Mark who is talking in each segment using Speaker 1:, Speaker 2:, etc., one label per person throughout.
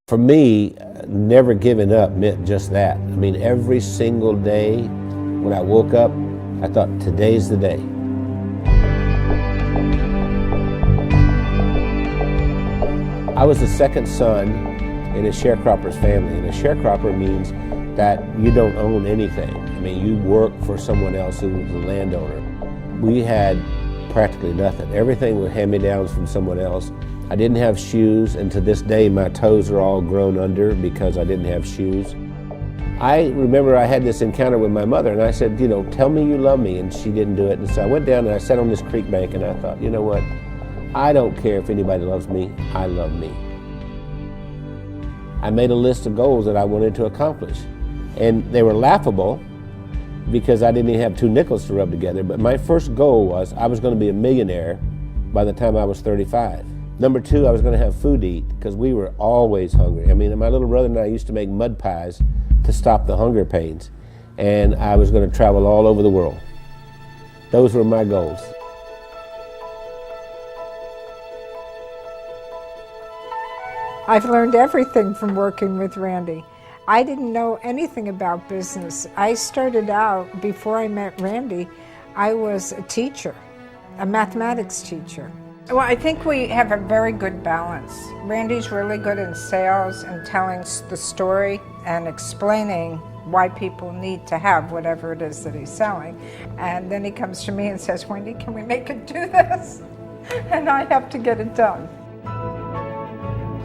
Speaker 1: For me, never giving up meant just that. I mean, every single day when I woke up, I thought, today's the day. I was the second son in a sharecropper's family, and a sharecropper means that you don't own anything. I mean, you work for someone else who was the landowner. We had practically nothing. Everything was hand-me-downs from someone else. I didn't have shoes, and to this day my toes are all grown under because I didn't have shoes. I remember I had this encounter with my mother, and I said, you know, tell me you love me, and she didn't do it. And so I went down and I sat on this creek bank, and I thought, you know what, I don't care if anybody loves me, I love me. I made a list of goals that I wanted to accomplish, and they were laughable because I didn't even have 2 nickels to rub together, but my first goal was I was going to be a millionaire by the time I was 35. Number 2, I was going to have food to eat because we were always hungry. I mean, my little brother and I used to make mud pies to stop the hunger pains, and I was going to travel all over the world. Those were my goals.
Speaker 2: I've learned everything from working with Randy. I didn't know anything about business. I started out, before I met Randy, I was a teacher, a mathematics teacher. Well, I think we have a very good balance. Randy's really good in sales and telling the story and explaining why people need to have whatever it is that he's selling. And then he comes to me and says, Wendy, can we make it do this? And I have to get it done.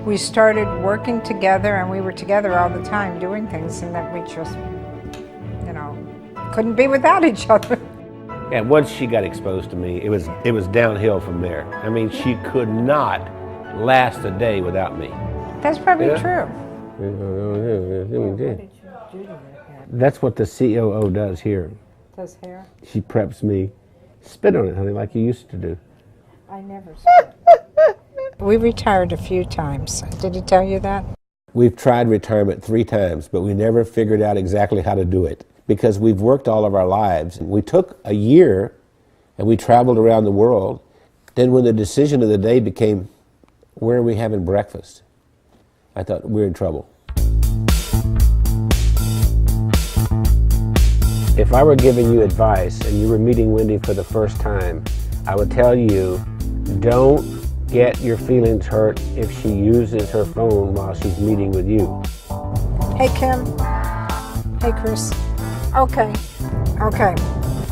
Speaker 2: We started working together, and we were together all the time doing things, and that we just, you know, couldn't be without each other.
Speaker 1: And once she got exposed to me, it was downhill from there. I mean, she could not last a day without me.
Speaker 2: That's probably true.
Speaker 1: That's what the COO does here.
Speaker 2: Does hair?
Speaker 1: She preps me. Spit on it, honey, like you used to do.
Speaker 2: I never spit. We retired a few times. Did he tell you that?
Speaker 1: We've tried retirement 3 times, but we never figured out exactly how to do it because we've worked all of our lives. We took a year and we traveled around the world. Then when the decision of the day became, where are we having breakfast? I thought, we're in trouble. If I were giving you advice and you were meeting Wendy for the first time, I would tell you, don't get your feelings hurt if she uses her phone while she's meeting with you.
Speaker 2: Hey, Kim. Hey, Chris. Okay.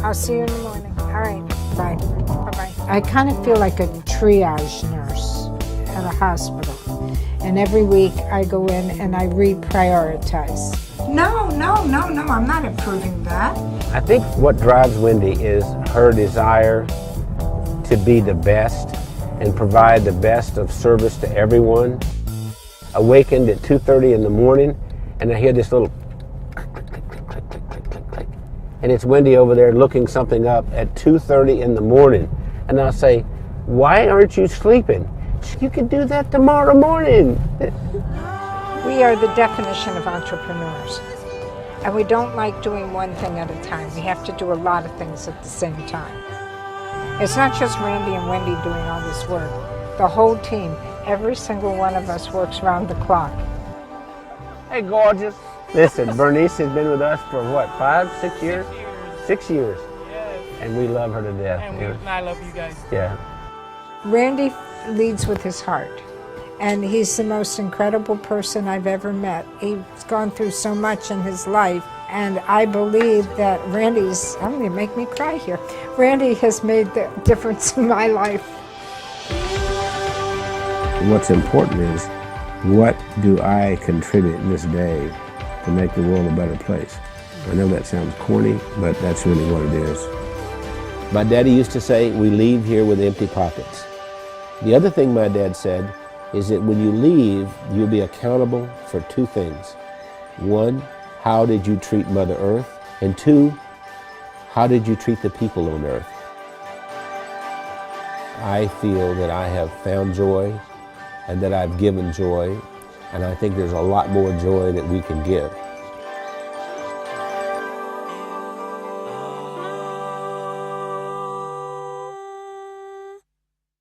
Speaker 2: I'll see you in the morning. All right. Bye. Bye-bye. I kind of feel like a triage nurse at a hospital. And every week I go in and I reprioritize. No, I'm not approving that.
Speaker 1: I think what drives Wendy is her desire to be the best and provide the best of service to everyone. Awakened at 2:30 in the morning, and I hear this little click, click, click, click, click, click, click, click, click. And it's Wendy over there looking something up at 2:30 in the morning. And I'll say, why aren't you sleeping? You can do that tomorrow morning.
Speaker 2: We are the definition of entrepreneurs. And we don't like doing one thing at a time. We have to do a lot of things at the same time. It's not just Randy and Wendy doing all this work. The whole team, every single one of us works round the clock.
Speaker 1: Hey, gorgeous. Listen, Bernice has been with us for what, 5, 6 years? 6 years.
Speaker 3: Yes.
Speaker 1: And we love her to death.
Speaker 3: And I love you guys.
Speaker 1: Yeah.
Speaker 2: Randy leads with his heart. And he's the most incredible person I've ever met. He's gone through so much in his life. And I believe that Randy's, I'm going to make me cry here. Randy has made the difference in my life.
Speaker 1: What's important is, what do I contribute this day to make the world a better place? I know that sounds corny, but that's really what it is. My daddy used to say, we leave here with empty pockets. The other thing my dad said is that when you leave, you'll be accountable for 2 things. 1, how did you treat Mother Earth? And 2, how did you treat the people on Earth? I feel that I have found joy and that I've given joy, and I think there's a lot more joy that we can give.